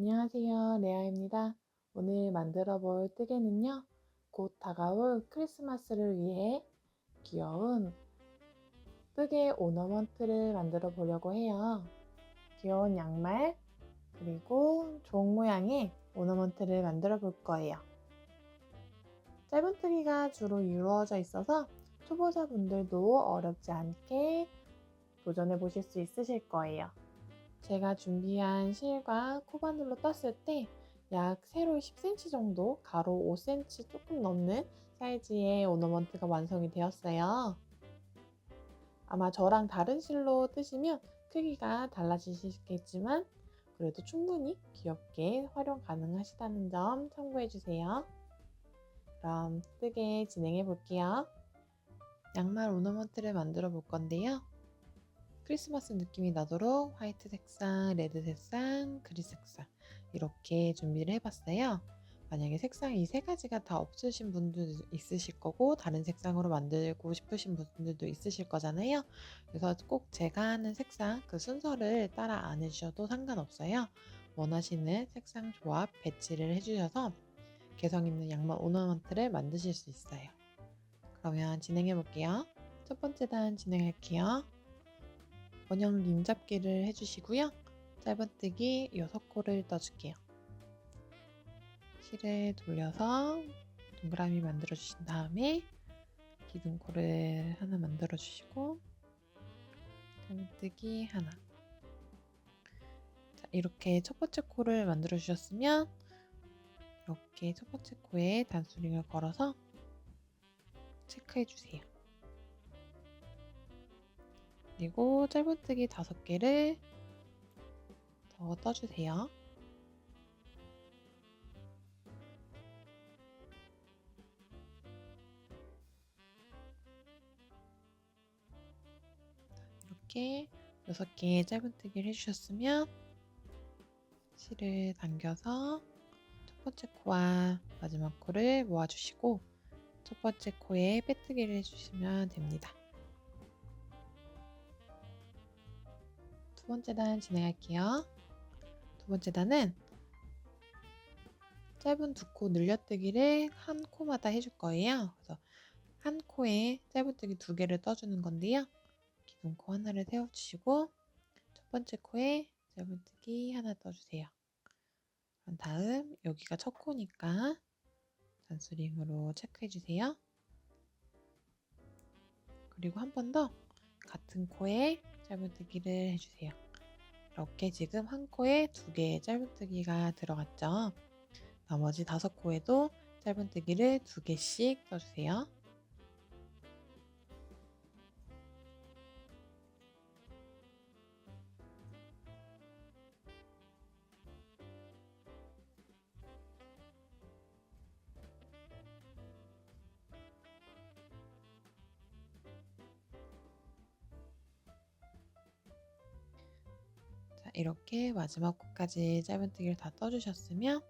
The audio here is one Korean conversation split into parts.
안녕하세요. 레아입니다. 오늘 만들어 볼 뜨개는요, 곧 다가올 크리스마스를 위해 귀여운 뜨개 오너먼트를 만들어 보려고 해요. 귀여운 양말, 그리고 종 모양의 오너먼트를 만들어 볼 거예요. 짧은뜨기가 주로 이루어져 있어서 초보자분들도 어렵지 않게 도전해 보실 수 있으실 거예요. 제가 준비한 실과 코바늘로 떴을 때 약 세로 10cm 정도, 가로 5cm 조금 넘는 사이즈의 오너먼트가 완성이 되었어요. 아마 저랑 다른 실로 뜨시면 크기가 달라지시겠지만 그래도 충분히 귀엽게 활용 가능하시다는 점 참고해 주세요. 그럼 뜨개 진행해 볼게요. 양말 오너먼트를 만들어 볼 건데요. 크리스마스 느낌이 나도록 화이트 색상, 레드 색상, 그린 색상 이렇게 준비를 해봤어요. 만약에 색상 이 세 가지가 다 없으신 분들도 있으실 거고 다른 색상으로 만들고 싶으신 분들도 있으실 거잖아요. 그래서 꼭 제가 하는 색상 그 순서를 따라 안 해주셔도 상관없어요. 원하시는 색상 조합 배치를 해주셔서 개성 있는 양말 오너먼트를 만드실 수 있어요. 그러면 진행해 볼게요. 첫 번째 단 진행할게요. 원형 림 잡기를 해주시고요. 짧은뜨기 6코를 떠줄게요. 실을 돌려서 동그라미 만들어 주신 다음에 기둥코를 하나 만들어 주시고 짧은뜨기 하나. 자, 이렇게 첫 번째 코를 만들어 주셨으면 이렇게 첫 번째 코에 단수링을 걸어서 체크해 주세요. 그리고 짧은뜨기 5개를 더 떠주세요. 이렇게 6개의 짧은뜨기를 해주셨으면 실을 당겨서 첫 번째 코와 마지막 코를 모아주시고 첫 번째 코에 빼뜨기를 해주시면 됩니다. 두 번째 단 진행할게요. 두 번째 단은 짧은 2코 늘려뜨기를 한 코마다 해줄 거예요. 그래서 한 코에 짧은뜨기 2개를 떠주는 건데요. 기둥코 하나를 세워주시고 첫 번째 코에 짧은뜨기 하나 떠주세요. 그런 다음 여기가 첫 코니까 단수링으로 체크해주세요. 그리고 한 번 더 같은 코에 짧은뜨기를 해주세요. 이렇게 지금 한 코에 2개의 짧은뜨기가 들어갔죠. 나머지 5코에도 짧은뜨기를 2개씩 떠주세요. 자, 이렇게 마지막 코까지 짧은뜨기를 다 떠주셨으면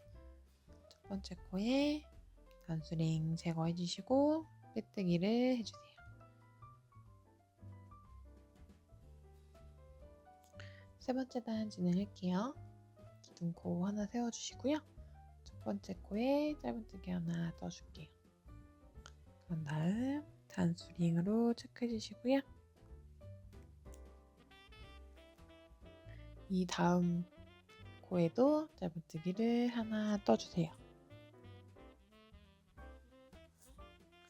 첫 번째 코에 단수링 제거해 주시고 빼뜨기를 해주세요. 세 번째 단 진행할게요. 기둥코 하나 세워주시고요. 첫 번째 코에 짧은뜨기 하나 떠줄게요. 그런 다음 단수링으로 체크해 주시고요. 이 다음 코에도 짧은뜨기를 하나 떠주세요.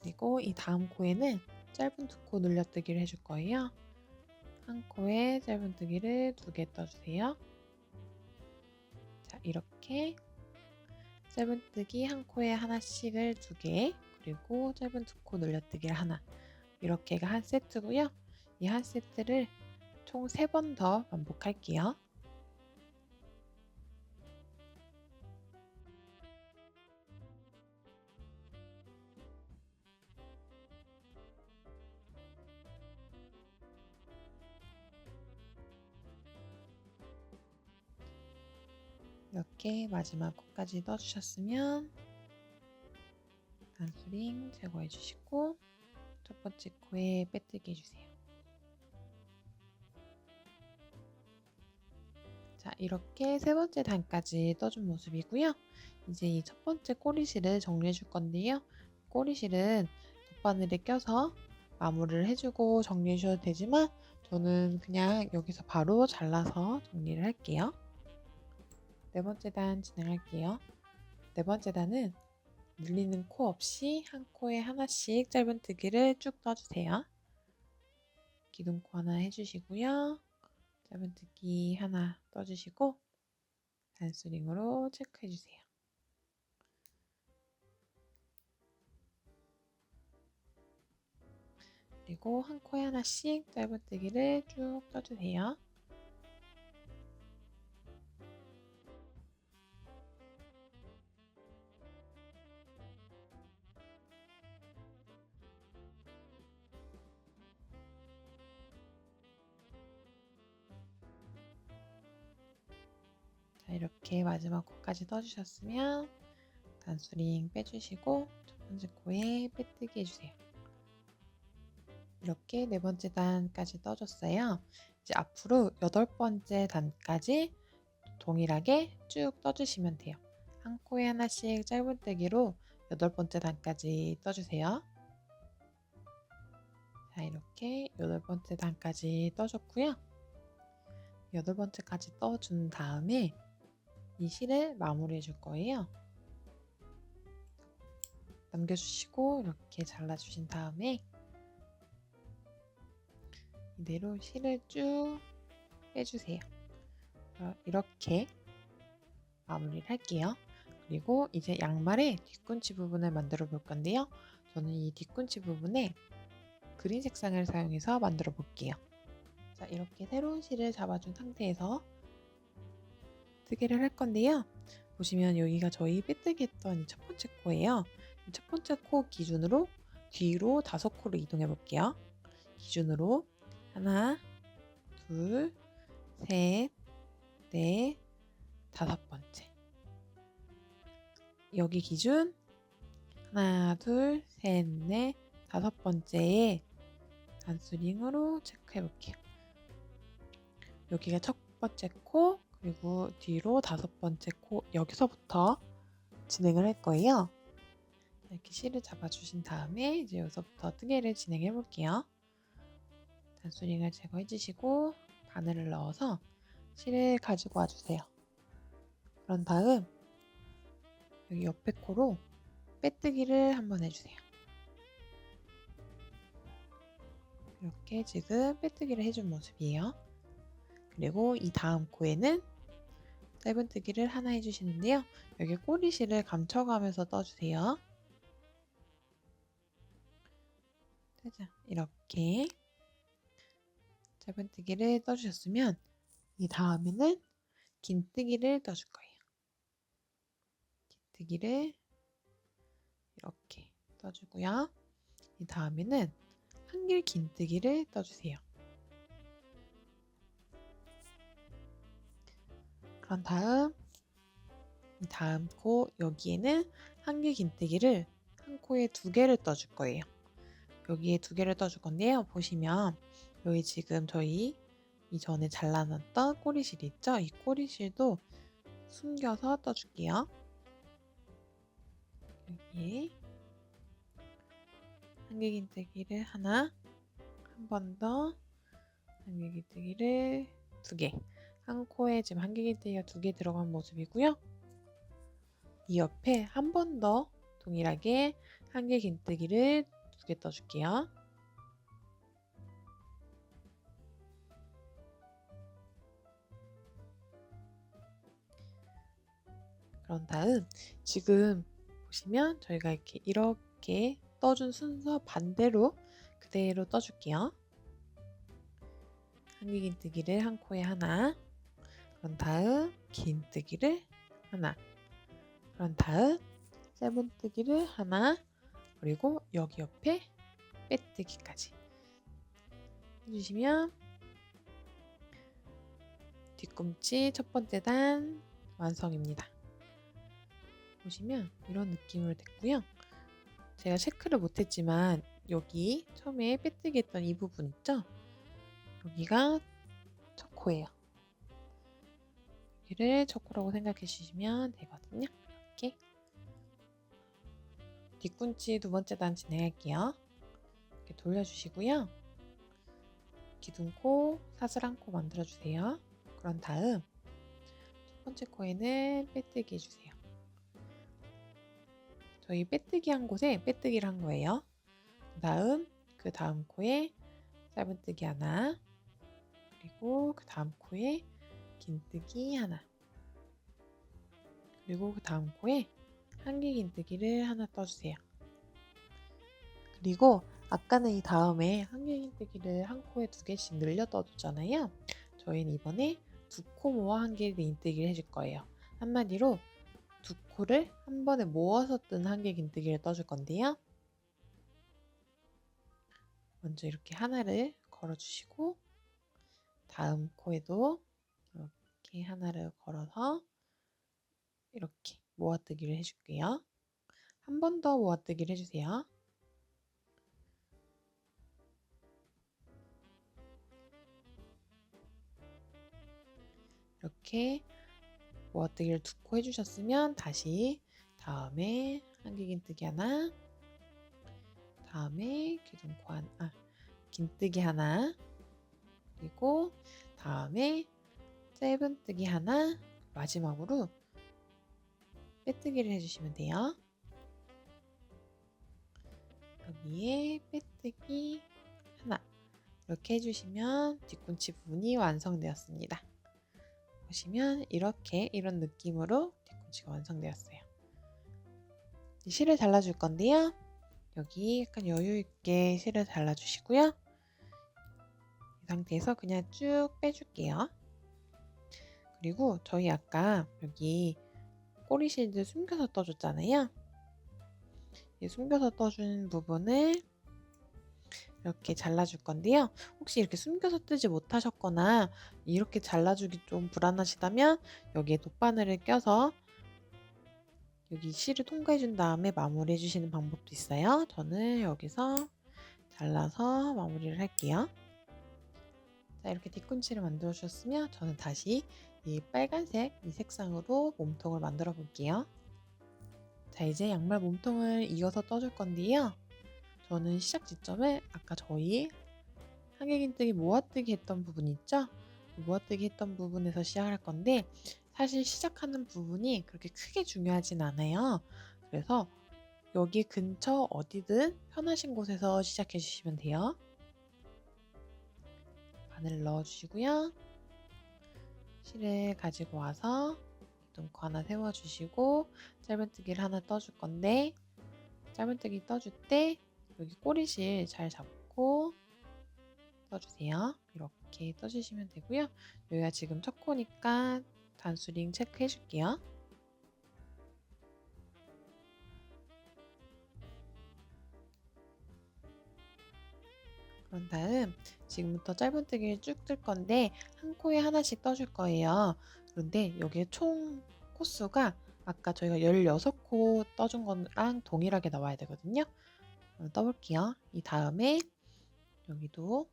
그리고 이 다음 코에는 짧은 2코 늘려뜨기를 해줄 거예요. 한 코에 짧은뜨기를 2개 떠주세요. 자, 이렇게 짧은뜨기 한 코에 하나씩을 2개, 그리고 짧은 2코 늘려뜨기를 하나, 이렇게가 한 세트고요. 이 한 세트를 총 3번 더 반복할게요. 이렇게 마지막 코까지 떠주셨으면 단수링 제거해 주시고 첫 번째 코에 빼뜨기 해주세요. 자, 이렇게 세 번째 단까지 떠준 모습이고요. 이제 이 첫 번째 꼬리실을 정리해 줄 건데요. 꼬리실은 덧바늘에 껴서 마무리를 해주고 정리해 주셔도 되지만 저는 그냥 여기서 바로 잘라서 정리를 할게요. 네 번째 단 진행할게요. 네 번째 단은 늘리는 코 없이 한 코에 하나씩 짧은뜨기를 쭉 떠주세요. 기둥코 하나 해주시고요. 짧은뜨기 하나 떠주시고 단스링으로 체크해주세요. 그리고 한 코에 하나씩 짧은뜨기를 쭉 떠주세요. 자, 이렇게 마지막 코까지 떠주셨으면 단수링 빼주시고 첫 번째 코에 빼뜨기 해주세요. 이렇게 네 번째 단까지 떠줬어요. 이제 앞으로 여덟 번째 단까지 동일하게 쭉 떠주시면 돼요. 한 코에 하나씩 짧은뜨기로 여덟 번째 단까지 떠주세요. 자, 이렇게 여덟 번째 단까지 떠줬고요. 여덟 번째까지 떠준 다음에 이 실을 마무리해 줄 거예요. 남겨주시고 이렇게 잘라주신 다음에 이대로 실을 쭉 빼주세요. 이렇게 마무리를 할게요. 그리고 이제 양말의 뒤꿈치 부분을 만들어 볼 건데요. 저는 이 뒤꿈치 부분에 그린 색상을 사용해서 만들어 볼게요. 자, 이렇게 새로운 실을 잡아준 상태에서 뜨개를 할 건데요. 보시면 여기가 저희 빼뜨기 했던 이 첫 번째 코예요. 이 첫 번째 코 기준으로 뒤로 5코를 이동해 볼게요. 기준으로 하나, 둘, 셋, 넷, 5번째. 여기 기준 하나, 둘, 셋, 넷, 5번째에 단수링으로 체크해 볼게요. 여기가 첫 번째 코, 그리고 뒤로 5번째 코, 여기서부터 진행을 할 거예요. 이렇게 실을 잡아주신 다음에 이제 여기서부터 뜨개를 진행해 볼게요. 단수링을 제거해 주시고 바늘을 넣어서 실을 가지고 와주세요. 그런 다음 여기 옆에 코로 빼뜨기를 한번 해주세요. 이렇게 지금 빼뜨기를 해준 모습이에요. 그리고 이 다음 코에는 짧은뜨기를 하나 해주시는데요. 여기 꼬리실을 감춰가면서 떠주세요. 짜잔, 이렇게 짧은뜨기를 떠주셨으면 이 다음에는 긴뜨기를 떠줄 거예요. 긴뜨기를 이렇게 떠주고요. 이 다음에는 한길 긴뜨기를 떠주세요. 그런 다음 이 다음 코 여기에는 한길 긴뜨기를 한 코에 2개를 떠줄 거예요. 여기에 2개를 떠줄 건데요. 보시면 여기 지금 저희 이전에 잘라놨던 꼬리실 있죠? 이 꼬리실도 숨겨서 떠줄게요. 여기에 한길긴뜨기를 하나, 한 번 더 한길긴뜨기를 2개. 한 코에 지금 한길긴뜨기가 2개 들어간 모습이고요. 이 옆에 한 번 더 동일하게 한길긴뜨기를 2개 떠줄게요. 그런 다음 지금 보시면 저희가 이렇게 떠준 순서 반대로 그대로 떠줄게요. 한길긴뜨기를 한 코에 하나, 그런 다음 긴뜨기를 하나, 그런 다음 짧은뜨기를 하나, 그리고 여기 옆에 빼뜨기까지 해주시면 뒤꿈치 첫 번째 단 완성입니다. 보시면 이런 느낌으로 됐고요. 제가 체크를 못했지만 여기 처음에 빼뜨기 했던 이 부분 있죠? 여기가 첫 코예요. 여기를 초코라고 생각해 주시면 되거든요. 이렇게 뒤꿈치 두 번째 단 진행할게요. 이렇게 돌려주시고요. 기둥코, 사슬한 코 만들어주세요. 그런 다음 첫 번째 코에는 빼뜨기 해주세요. 저희 빼뜨기 한 곳에 빼뜨기를 한 거예요. 그 다음 코에 짧은뜨기 하나, 그리고 그 다음 코에 긴뜨기 하나, 그리고 그 다음 코에 한길 긴뜨기를 하나 떠주세요. 그리고 아까는 이 다음에 한길 긴뜨기를 한 코에 2개씩 늘려 떠줬잖아요. 저희는 이번에 2코 모아 한길 긴뜨기를 해줄 거예요. 한마디로 2코를 한 번에 모아서 뜬 한길 긴뜨기를 떠줄 건데요. 먼저 이렇게 하나를 걸어주시고 다음 코에도 이렇게 하나를 걸어서 이렇게 모아뜨기를 해줄게요. 한 번 더 모아뜨기를 해주세요. 이렇게 모아뜨기를 2코 해주셨으면 다시 다음에 한길긴뜨기 하나, 다음에 긴뜨기 하나, 그리고 다음에 짧은뜨기 하나, 마지막으로 빼뜨기를 해주시면 돼요. 여기에 빼뜨기 하나 이렇게 해주시면 뒤꿈치 부분이 완성되었습니다. 보시면 이렇게 이런 느낌으로 뒤꿈치가 완성되었어요. 실을 잘라줄 건데요. 여기 약간 여유있게 실을 잘라주시고요. 이 상태에서 그냥 쭉 빼줄게요. 그리고 저희 아까 여기 꼬리 실드 숨겨서 떠줬잖아요. 이 숨겨서 떠준 부분을 이렇게 잘라줄 건데요. 혹시 이렇게 숨겨서 뜨지 못하셨거나 이렇게 잘라주기 좀 불안하시다면 여기에 돗바늘을 껴서 여기 실을 통과해 준 다음에 마무리해 주시는 방법도 있어요. 저는 여기서 잘라서 마무리를 할게요. 자, 이렇게 뒤꿈치를 만들어 주셨으면 저는 다시 이 빨간색 이 색상으로 몸통을 만들어 볼게요. 자, 이제 양말 몸통을 이어서 떠줄 건데요. 저는 시작 지점을 아까 저희 한길긴뜨기 모아뜨기 했던 부분 있죠? 모아뜨기 했던 부분에서 시작할 건데 사실 시작하는 부분이 그렇게 크게 중요하진 않아요. 그래서 여기 근처 어디든 편하신 곳에서 시작해 주시면 돼요. 바늘 넣어주시고요. 실을 가지고 와서 기둥코 하나 세워주시고 짧은뜨기를 하나 떠줄 건데 짧은뜨기 떠줄 때 여기 꼬리실 잘 잡고 떠주세요. 이렇게 떠주시면 되고요. 여기가 지금 첫 코니까 단수링 체크해 줄게요. 그런 다음 지금부터 짧은뜨기를 쭉 뜰 건데 한 코에 하나씩 떠줄 거예요. 그런데 여기에 총 코수가 아까 저희가 16코 떠준 거랑 동일하게 나와야 되거든요. 떠볼게요. 이 다음에 여기도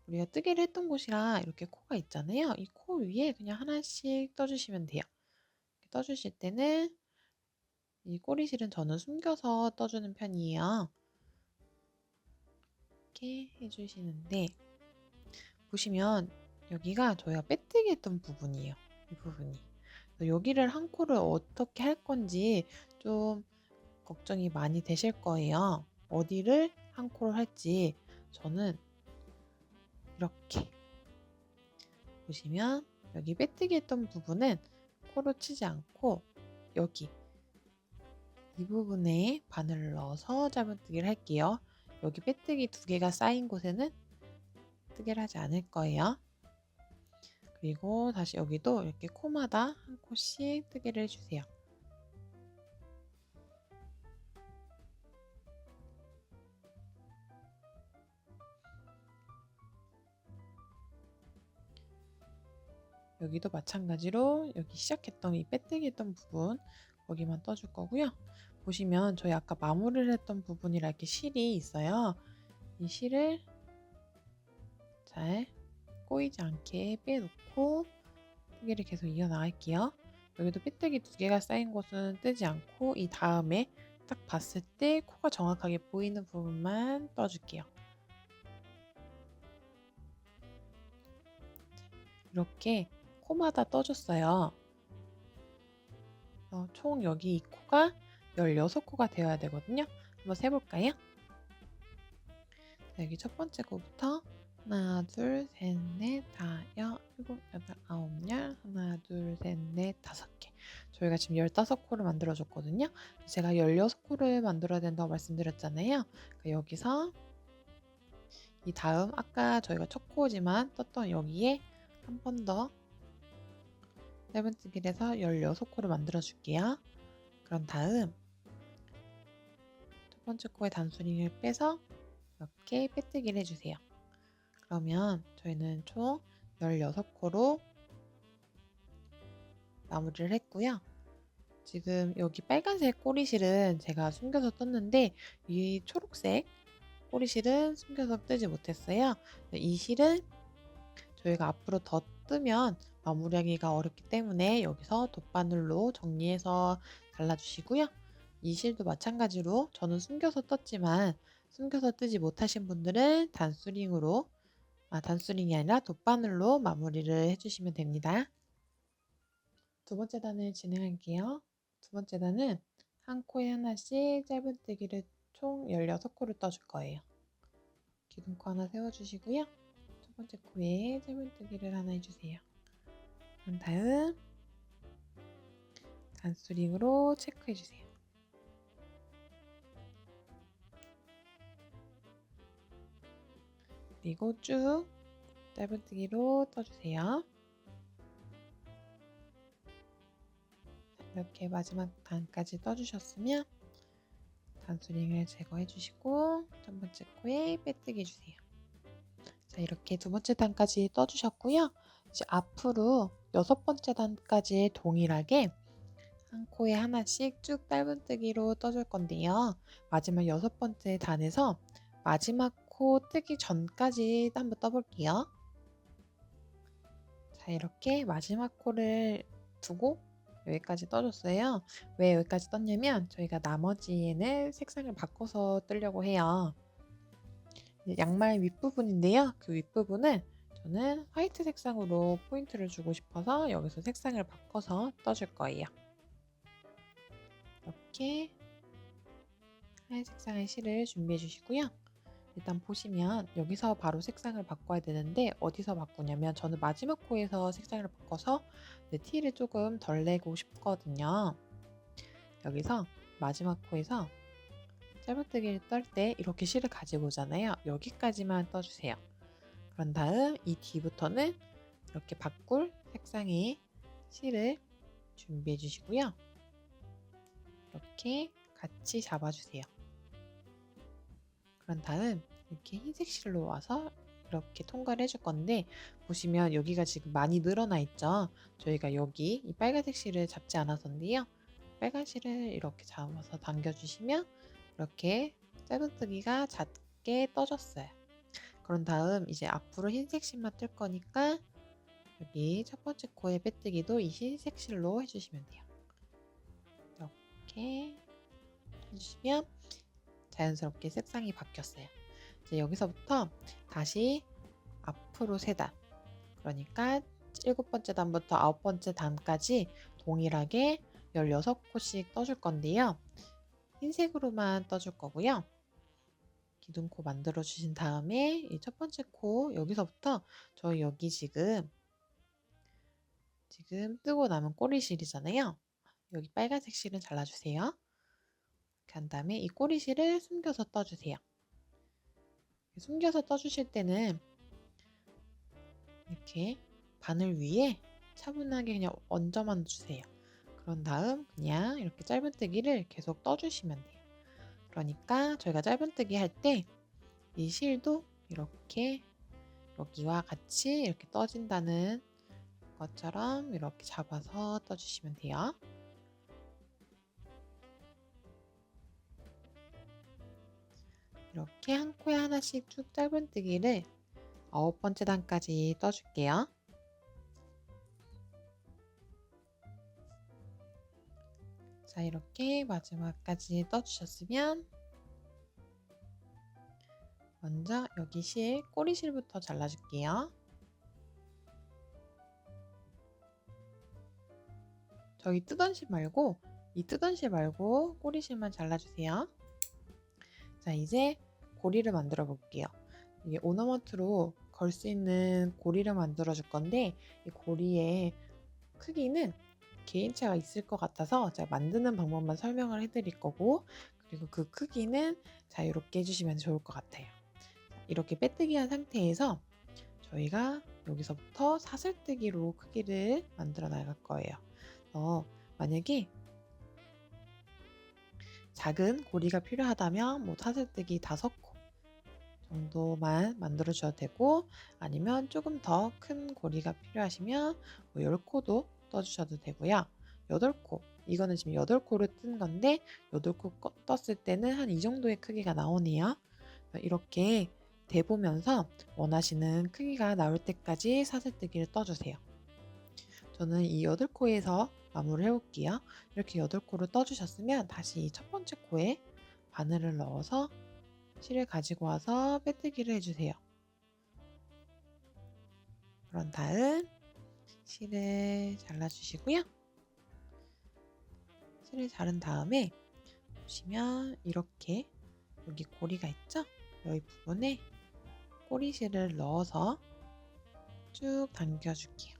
우리가 뜨기를 했던 곳이랑 이렇게 코가 있잖아요. 이 코 위에 그냥 하나씩 떠주시면 돼요. 떠주실 때는 이 꼬리실은 저는 숨겨서 떠주는 편이에요. 이렇게 해주시는데 보시면 여기가 저희가 빼뜨기 했던 부분이에요. 이 부분이. 여기를 한 코를 어떻게 할 건지 좀 걱정이 많이 되실 거예요. 어디를 한 코를 할지 저는 이렇게 보시면 여기 빼뜨기 했던 부분은 코로 치지 않고 여기 이 부분에 바늘을 넣어서 짧은뜨기를 할게요. 여기 빼뜨기 2개가 쌓인 곳에는 뜨개를 하지 않을 거예요. 그리고 다시 여기도 이렇게 코마다 한 코씩 뜨개를 해주세요. 여기도 마찬가지로 여기 시작했던 이 빼뜨기 했던 부분 거기만 떠줄 거고요. 보시면 저희 아까 마무리를 했던 부분이라 이렇게 실이 있어요. 이 실을 잘 꼬이지 않게 빼놓고 뜨기를 계속 이어나갈게요. 여기도 삐뚤기 2개가 쌓인 곳은 뜨지 않고 이 다음에 딱 봤을 때 코가 정확하게 보이는 부분만 떠줄게요. 이렇게 코마다 떠줬어요. 총 여기 이 코가 16코가 되어야 되거든요. 한번 세볼까요? 자, 여기 첫 번째 코부터 하나, 둘, 셋, 넷, 다, 여, 일곱, 여덟, 아홉, 열, 하나, 둘, 셋, 넷, 5개. 저희가 지금 15코를 만들어줬거든요. 제가 16코를 만들어야 된다고 말씀드렸잖아요. 그러니까 여기서 이 다음 아까 저희가 첫 코지만 떴던 여기에 한 번 더 짧은뜨기를 해서 16코를 만들어 줄게요. 그런 다음 첫 번째 코의 단수링을 빼서 이렇게 빼뜨기를 해주세요. 그러면 저희는 총 16코로 마무리를 했고요. 지금 여기 빨간색 꼬리실은 제가 숨겨서 떴는데 이 초록색 꼬리실은 숨겨서 뜨지 못했어요. 이 실은 저희가 앞으로 더 뜨면 마무리하기가 어렵기 때문에 여기서 돗바늘로 정리해서 잘라주시고요. 이 실도 마찬가지로 저는 숨겨서 떴지만 숨겨서 뜨지 못하신 분들은 단수링이 아니라 돗바늘로 마무리를 해주시면 됩니다. 두 번째 단을 진행할게요. 두 번째 단은 한 코에 하나씩 짧은뜨기를 총 16코를 떠줄 거예요. 기둥코 하나 세워주시고요. 첫 번째 코에 짧은뜨기를 하나 해주세요. 그런 다음 단수링으로 체크해주세요. 그리고 쭉 짧은뜨기로 떠주세요. 이렇게 마지막 단까지 떠주셨으면 단수링을 제거해 주시고 첫 번째 코에 빼뜨기 해주세요. 자, 이렇게 두 번째 단까지 떠주셨고요. 이제 앞으로 6번째 단까지 동일하게 한 코에 하나씩 쭉 짧은뜨기로 떠줄 건데요. 마지막 6번째 단에서 마지막 코 뜨기 전까지 한번 떠볼게요. 자, 이렇게 마지막 코를 두고 여기까지 떠줬어요. 왜 여기까지 떴냐면 저희가 나머지에는 색상을 바꿔서 뜨려고 해요. 양말 윗부분인데요. 그 윗부분은 저는 화이트 색상으로 포인트를 주고 싶어서 여기서 색상을 바꿔서 떠줄 거예요. 이렇게 하얀 색상의 실을 준비해 주시고요. 일단 보시면 여기서 바로 색상을 바꿔야 되는데 어디서 바꾸냐면 저는 마지막 코에서 색상을 바꿔서 티를 조금 덜 내고 싶거든요. 여기서 마지막 코에서 짧은뜨기를 떨 때 이렇게 실을 가지고 오잖아요. 여기까지만 떠주세요. 그런 다음 이 뒤부터는 이렇게 바꿀 색상의 실을 준비해 주시고요. 이렇게 같이 잡아주세요. 그런 다음 이렇게 흰색 실로 와서 이렇게 통과를 해줄 건데 보시면 여기가 지금 많이 늘어나 있죠. 저희가 여기 이 빨간색 실을 잡지 않았었는데요. 빨간 실을 이렇게 잡아서 당겨주시면 이렇게 짧은뜨기가 작게 떠졌어요. 그런 다음 이제 앞으로 흰색 실만 뜰 거니까 여기 첫 번째 코의 빼뜨기도 이 흰색 실로 해주시면 돼요. 이렇게 해주시면 자연스럽게 색상이 바뀌었어요. 이제 여기서부터 다시 앞으로 3단, 그러니까 7번째 단부터 9번째 단까지 동일하게 16코씩 떠줄 건데요. 흰색으로만 떠줄 거고요. 기둥코 만들어 주신 다음에 이 첫 번째 코 여기서부터 저희 여기 지금 뜨고 남은 꼬리실이잖아요. 여기 빨간색 실은 잘라주세요. 이렇게 한 다음에 이 꼬리실을 숨겨서 떠주세요. 숨겨서 떠주실 때는 이렇게 바늘 위에 차분하게 그냥 얹어만 주세요. 그런 다음 그냥 이렇게 짧은뜨기를 계속 떠주시면 돼요. 그러니까 저희가 짧은뜨기 할 때 이 실도 이렇게 여기와 같이 이렇게 떠진다는 것처럼 이렇게 잡아서 떠주시면 돼요. 이렇게 한 코에 하나씩 쭉 짧은뜨기를 9번째 단까지 떠줄게요. 자, 이렇게 마지막까지 떠주셨으면 먼저 여기 꼬리실부터 잘라줄게요. 저기 이 뜨던 실 말고 꼬리실만 잘라주세요. 자, 이제 고리를 만들어 볼게요. 이게 오너먼트로 걸 수 있는 고리를 만들어 줄 건데, 이 고리의 크기는 개인차가 있을 것 같아서 제가 만드는 방법만 설명을 해드릴 거고, 그리고 그 크기는 자유롭게 해주시면 좋을 것 같아요. 이렇게 빼뜨기 한 상태에서 저희가 여기서부터 사슬뜨기로 크기를 만들어 나갈 거예요. 만약에 작은 고리가 필요하다면 뭐 사슬뜨기 5코 정도만 만들어 주셔도 되고, 아니면 조금 더 큰 고리가 필요하시면 뭐 10코도 떠주셔도 되고요. 8코, 이거는 지금 8코를 뜬 건데 8코 떴을 때는 한 이 정도의 크기가 나오네요. 이렇게 대보면서 원하시는 크기가 나올 때까지 사슬뜨기를 떠주세요. 저는 이 8코에서 마무리를 해볼게요. 이렇게 8코를 떠주셨으면 다시 이 첫 번째 코에 바늘을 넣어서 실을 가지고 와서 빼뜨기를 해주세요. 그런 다음 실을 잘라주시고요. 실을 자른 다음에 보시면 이렇게 여기 고리가 있죠? 여기 부분에 꼬리실을 넣어서 쭉 당겨줄게요.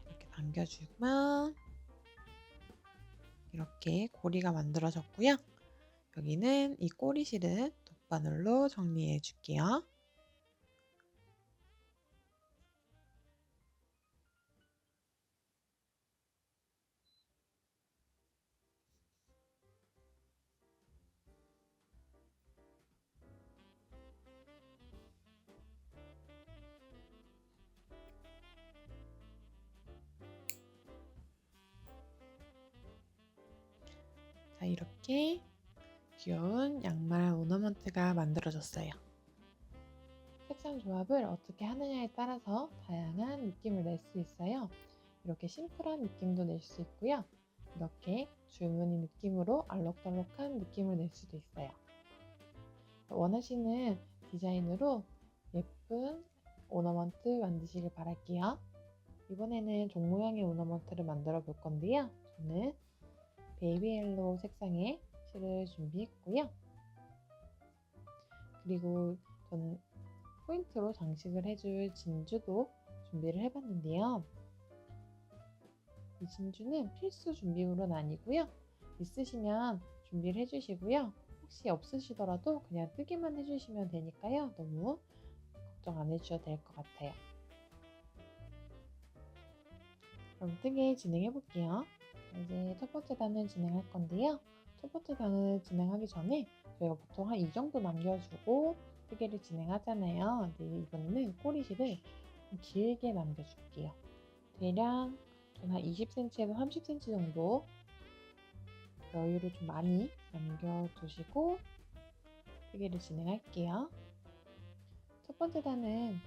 이렇게 당겨주면 이렇게 고리가 만들어졌고요. 여기는 이 꼬리실은 돗바늘로 정리해 줄게요. 자, 이렇게 귀여운 양말 오너먼트가 만들어졌어요. 색상 조합을 어떻게 하느냐에 따라서 다양한 느낌을 낼 수 있어요. 이렇게 심플한 느낌도 낼 수 있고요. 이렇게 줄무늬 느낌으로 알록달록한 느낌을 낼 수도 있어요. 원하시는 디자인으로 예쁜 오너먼트 만드시길 바랄게요. 이번에는 종 모양의 오너먼트를 만들어 볼 건데요. 저는 베이비 옐로우 색상의 실을 준비했고요. 그리고 저는 포인트로 장식을 해줄 진주도 준비를 해봤는데요. 이 진주는 필수 준비물은 아니고요. 있으시면 준비를 해주시고요. 혹시 없으시더라도 그냥 뜨기만 해주시면 되니까요. 너무 걱정 안 해주셔도 될 것 같아요. 그럼 뜨개 진행해 볼게요. 이제 첫 번째 단을 진행할 건데요. 첫 번째 단을 진행하기 전에 저희가 보통 한 이 정도 남겨주고 뜨개를 진행하잖아요. 근데 이번에는 꼬리실을 좀 길게 남겨줄게요. 대략 한 20cm에서 30cm 정도 여유를 좀 많이 남겨두시고 뜨개를 진행할게요. 첫 번째 단은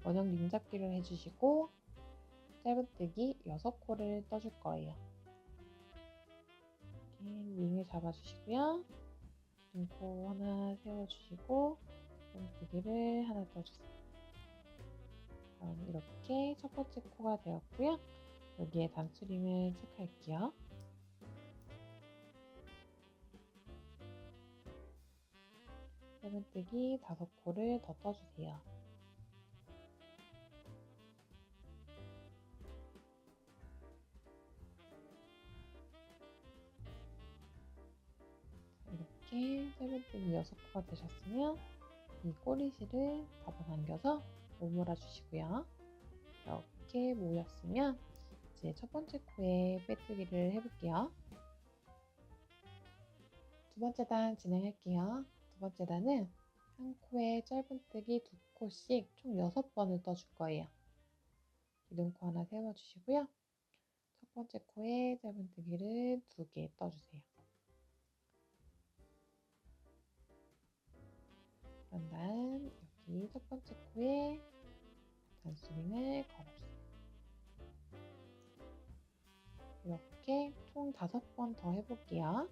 원형 링 잡기를 해주시고 짧은뜨기 6코를 떠줄 거예요. 이렇게 링을 잡아주시고요. 코 하나 세워주시고 짧은뜨기를 하나 떠주세요. 그럼 이렇게 첫 번째 코가 되었고요. 여기에 단추링을 체크할게요. 짧은뜨기 5코를 더 떠주세요. 이렇게 짧은뜨기 6코가 되셨으면 이 꼬리실을 잡아당겨서 오므라 주시고요. 이렇게 모였으면 이제 첫 번째 코에 빼뜨기를 해볼게요. 두 번째 단 진행할게요. 두 번째 단은 한 코에 짧은뜨기 2코씩 총 6번을 떠줄 거예요. 기둥코 하나 세워주시고요. 첫 번째 코에 짧은뜨기를 2개 떠주세요. 그런 다음 여기 첫 번째 코에 단수링을 걸어주세요. 이렇게 총 5번 더 해볼게요.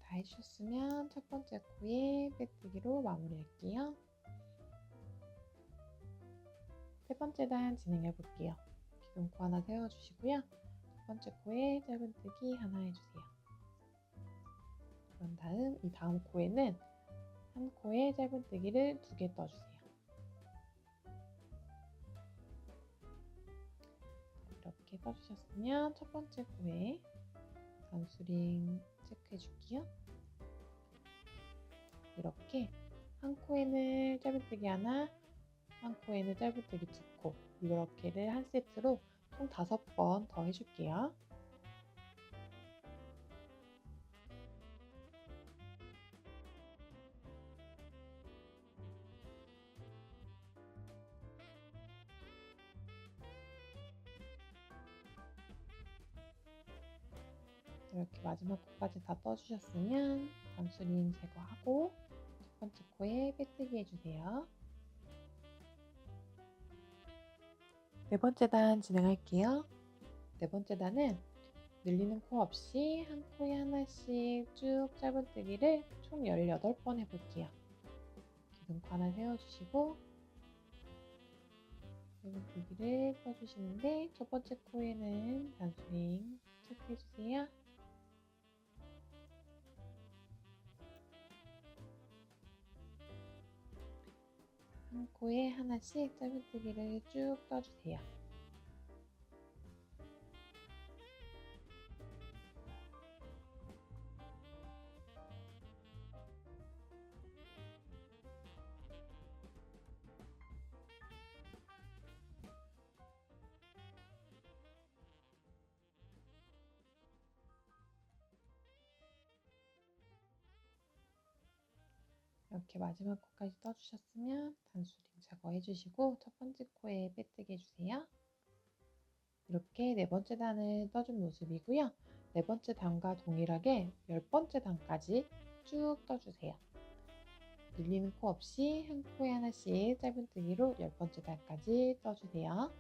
다 해주셨으면 첫 번째 코에 빼뜨기로 마무리할게요. 세 번째 단 진행해 볼게요. 기둥코 하나 세워주시고요. 첫 번째 코에 짧은뜨기 하나 해주세요. 그런 다음 이 다음 코에는 한 코에 짧은뜨기를 2개 떠주세요. 이렇게 떠주셨으면 첫 번째 코에 단수링 체크해 줄게요. 이렇게 한 코에는 짧은뜨기 하나, 한 코에는 짧은뜨기 2코, 이렇게를 한 세트로 총 5번 더 해줄게요. 이렇게 마지막 코까지 다 떠주셨으면 단수링 제거하고 첫 번째 코에 빼뜨기 해주세요. 네 번째 단 진행할게요. 네 번째 단은 늘리는 코 없이 한 코에 하나씩 쭉 짧은뜨기를 총 18번 해볼게요. 기둥코 하나 세워주시고 짧은뜨기를 떠주시는데 첫 번째 코에는 단수링 체크해주세요. 한 코에 하나씩 짧은뜨기를 쭉 떠주세요. 이렇게 마지막 코까지 떠주셨으면 단수링 제거해주시고 첫 번째 코에 빼뜨기 해주세요. 이렇게 네 번째 단을 떠준 모습이고요. 네 번째 단과 동일하게 10번째 단까지 쭉 떠주세요. 늘리는 코 없이 한 코에 하나씩 짧은뜨기로 10번째 단까지 떠주세요.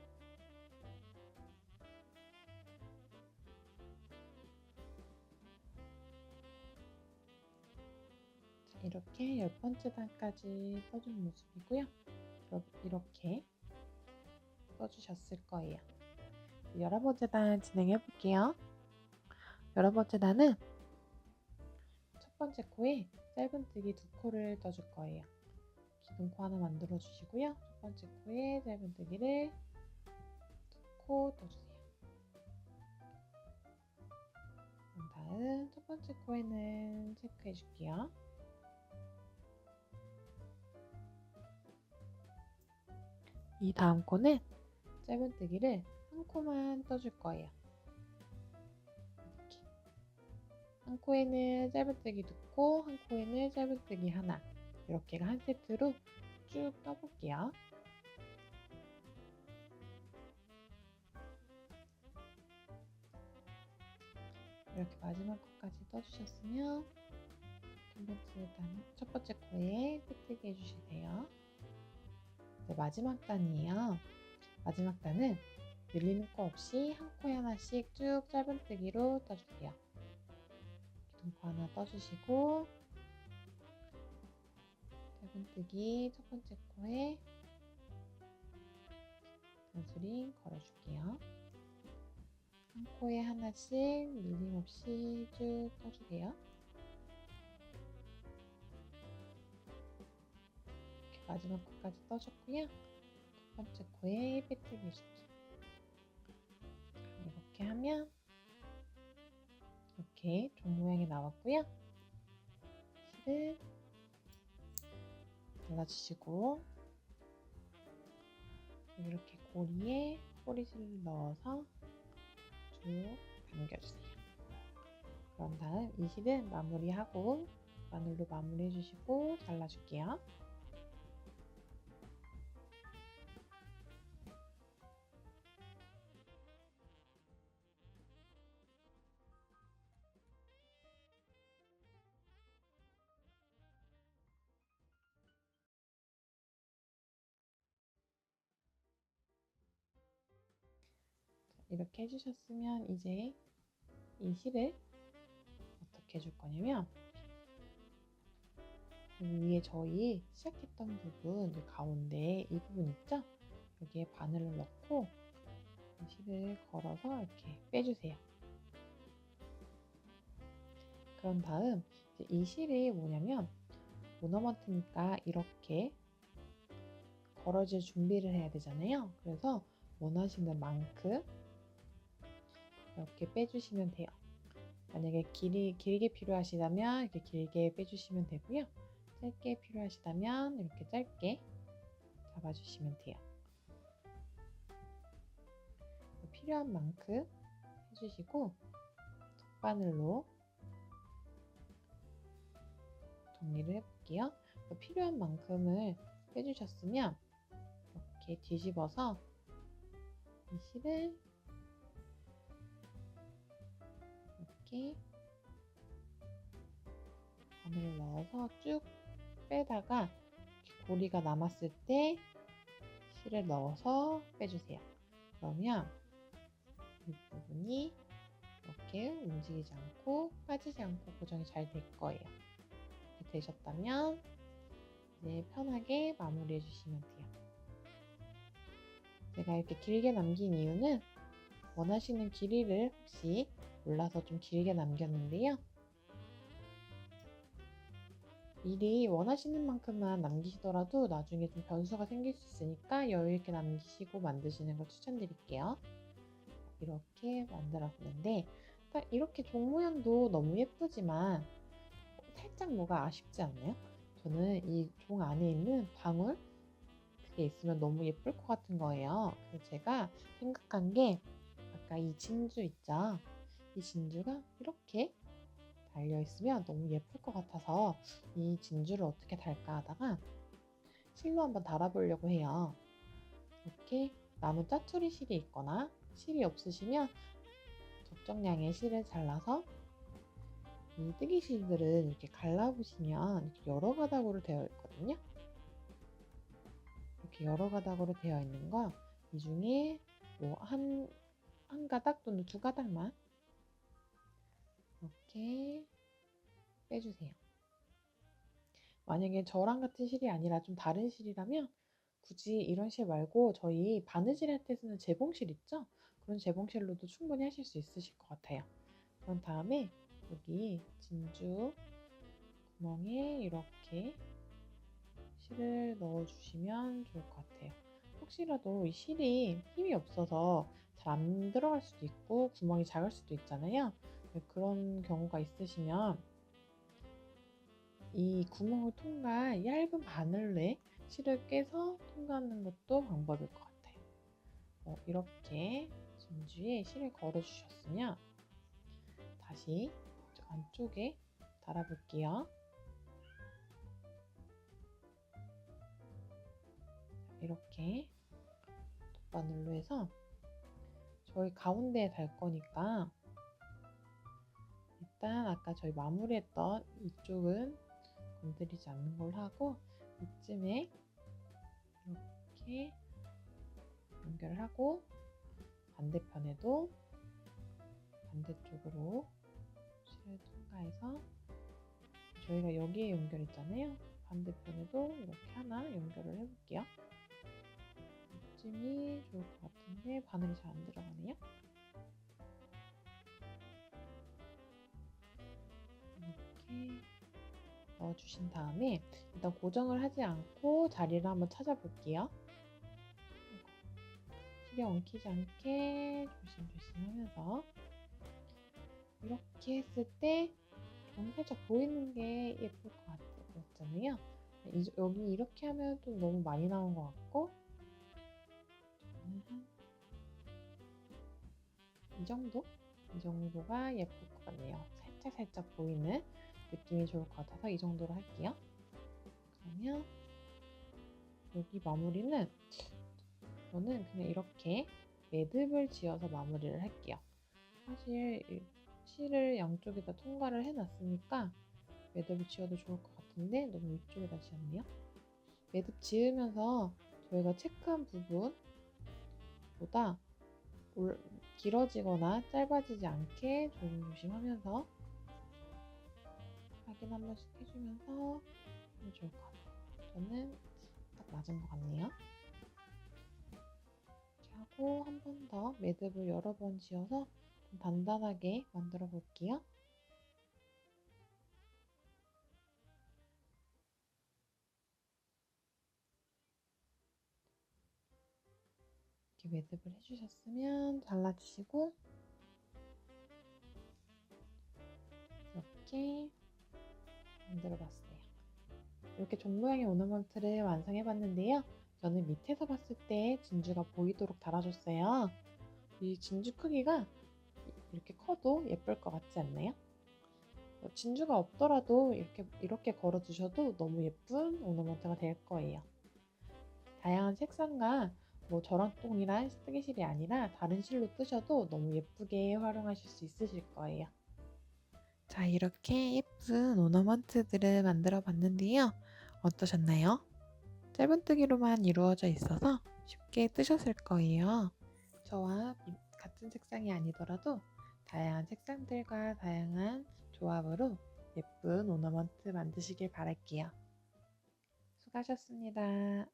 이렇게 10번째 단까지 떠준 모습이고요. 이렇게 떠주셨을 거예요. 11번째 단 진행해 볼게요. 11번째 단은 첫 번째 코에 짧은뜨기 2코를 떠줄 거예요. 기둥코 하나 만들어 주시고요. 첫 번째 코에 짧은뜨기를 2코 떠주세요. 그런 다음 첫 번째 코에는 체크해 줄게요. 이 다음 코는 짧은뜨기를 한 코만 떠줄 거예요. 이렇게. 한 코에는 짧은뜨기 2코, 한 코에는 짧은뜨기 하나, 이렇게가 한 세트로 쭉 떠볼게요. 이렇게 마지막 코까지 떠주셨으면 첫 번째 코에 빼뜨기 해주시세요. 네, 마지막 단이에요. 마지막 단은 늘리는 코 없이 한 코에 하나씩 쭉 짧은뜨기로 떠주세요. 기둥코 하나 떠주시고 짧은뜨기 첫 번째 코에 단수링 걸어줄게요. 한 코에 하나씩 늘림 없이 쭉 떠주세요. 이렇게 마지막 코까지 떠줬고요. 첫 번째 코에 빼뜨기 해줄게요. 이렇게 하면 이렇게 종 모양이 나왔고요. 실을 잘라주시고 이렇게 고리에 꼬리실을 넣어서 쭉 당겨주세요. 그런 다음 이 실은 마무리하고 바늘로 마무리해 주시고 잘라줄게요. 이렇게 해주셨으면 이제 이 실을 어떻게 해줄 거냐면 여기 위에 저희 시작했던 부분, 이 가운데 이 부분 있죠? 여기에 바늘을 넣고 이 실을 걸어서 이렇게 빼주세요. 그런 다음 이제 이 실이 뭐냐면 오너먼트니까 이렇게 걸어줄 준비를 해야 되잖아요. 그래서 원하시는 만큼 이렇게 빼주시면 돼요. 만약에 길게 필요하시다면 이렇게 길게 빼주시면 되고요. 짧게 필요하시다면 이렇게 짧게 잡아주시면 돼요. 필요한 만큼 해주시고 덧바늘로 정리를 해볼게요. 필요한 만큼을 빼주셨으면 이렇게 뒤집어서 이 실을 이렇게 바늘을 넣어서 쭉 빼다가 고리가 남았을 때 실을 넣어서 빼주세요. 그러면 이 부분이 이렇게 움직이지 않고 빠지지 않고 고정이 잘 될 거예요. 이렇게 되셨다면 이제 편하게 마무리해 주시면 돼요. 제가 이렇게 길게 남긴 이유는 원하시는 길이를 혹시 몰라서 좀 길게 남겼는데요. 미리 원하시는 만큼만 남기시더라도 나중에 좀 변수가 생길 수 있으니까 여유 있게 남기시고 만드시는 걸 추천드릴게요. 이렇게 만들었는데 딱 이렇게 종 모양도 너무 예쁘지만 살짝 뭐가 아쉽지 않나요? 저는 이 종 안에 있는 방울 그게 있으면 너무 예쁠 것 같은 거예요. 그래서 제가 생각한 게 아까 이 진주 있죠? 이 진주가 이렇게 달려있으면 너무 예쁠 것 같아서 이 진주를 어떻게 달까 하다가 실로 한번 달아보려고 해요. 이렇게 나무 짜투리 실이 있거나 실이 없으시면 적정량의 실을 잘라서 이 뜨개 실들은 이렇게 갈라보시면 이렇게 여러 가닥으로 되어 있거든요. 이렇게 여러 가닥으로 되어 있는 거 이 중에 뭐 한 가닥 또는 두 가닥만 이렇게 빼주세요. 만약에 저랑 같은 실이 아니라 좀 다른 실이라면 굳이 이런 실 말고 저희 바느질 할 때 쓰는 재봉실 있죠? 그런 재봉실로도 충분히 하실 수 있으실 것 같아요. 그런 다음에 여기 진주 구멍에 이렇게 실을 넣어주시면 좋을 것 같아요. 혹시라도 이 실이 힘이 없어서 잘 안 들어갈 수도 있고 구멍이 작을 수도 있잖아요. 그런 경우가 있으시면 이 구멍을 통과할 얇은 바늘에 실을 깨서 통과하는 것도 방법일 것 같아요. 이렇게 진주에 실을 걸어 주셨으면 다시 안쪽에 달아볼게요. 이렇게 덧바늘로 해서 저희 가운데에 달 거니까 일단 아까 저희 마무리했던 이쪽은 건드리지 않는 걸로 하고 이쯤에 이렇게 연결을 하고 반대편에도 반대쪽으로 실을 통과해서 저희가 여기에 연결했잖아요. 반대편에도 이렇게 하나 연결을 해볼게요. 이쯤이 좋을 것 같은데 바늘이 잘 안 들어가네요. 이렇게 넣어주신 다음에 일단 고정을 하지 않고 자리를 한번 찾아볼게요. 실이 엉키지 않게 조심조심 하면서 이렇게 했을 때 좀 살짝 보이는 게 예쁠 것 같잖아요. 여기 이렇게 하면 좀 너무 많이 나온 것 같고 이 정도? 이 정도가 예쁠 것 같네요. 살짝 보이는 느낌이 좋을 것 같아서 이 정도로 할게요. 그러면 여기 마무리는 저는 그냥 이렇게 매듭을 지어서 마무리를 할게요. 사실 실을 양쪽에다 통과를 해놨으니까 매듭을 지어도 좋을 것 같은데 너무 위쪽에다 지었네요. 매듭 지으면서 저희가 체크한 부분보다 길어지거나 짧아지지 않게 조심조심하면서 확인 한 번씩 해주면서 하면 좋을 것 같아요. 저는 딱 맞은 것 같네요. 이렇게 하고 한 번 더 매듭을 여러 번 지어서 좀 단단하게 만들어 볼게요. 이렇게 매듭을 해주셨으면 잘라주시고 이렇게 만들어봤어요. 이렇게 종 모양의 오너먼트를 완성해봤는데요. 저는 밑에서 봤을 때 진주가 보이도록 달아줬어요. 이 진주 크기가 이렇게 커도 예쁠 것 같지 않나요? 진주가 없더라도 이렇게 걸어주셔도 너무 예쁜 오너먼트가 될 거예요. 다양한 색상과 저런 똥이란 뜨개실이 아니라 다른 실로 뜨셔도 너무 예쁘게 활용하실 수 있으실 거예요. 자, 이렇게 예쁜 오너먼트들을 만들어 봤는데요. 어떠셨나요? 짧은뜨기로만 이루어져 있어서 쉽게 뜨셨을 거예요. 저와 같은 색상이 아니더라도 다양한 색상들과 다양한 조합으로 예쁜 오너먼트 만드시길 바랄게요. 수고하셨습니다.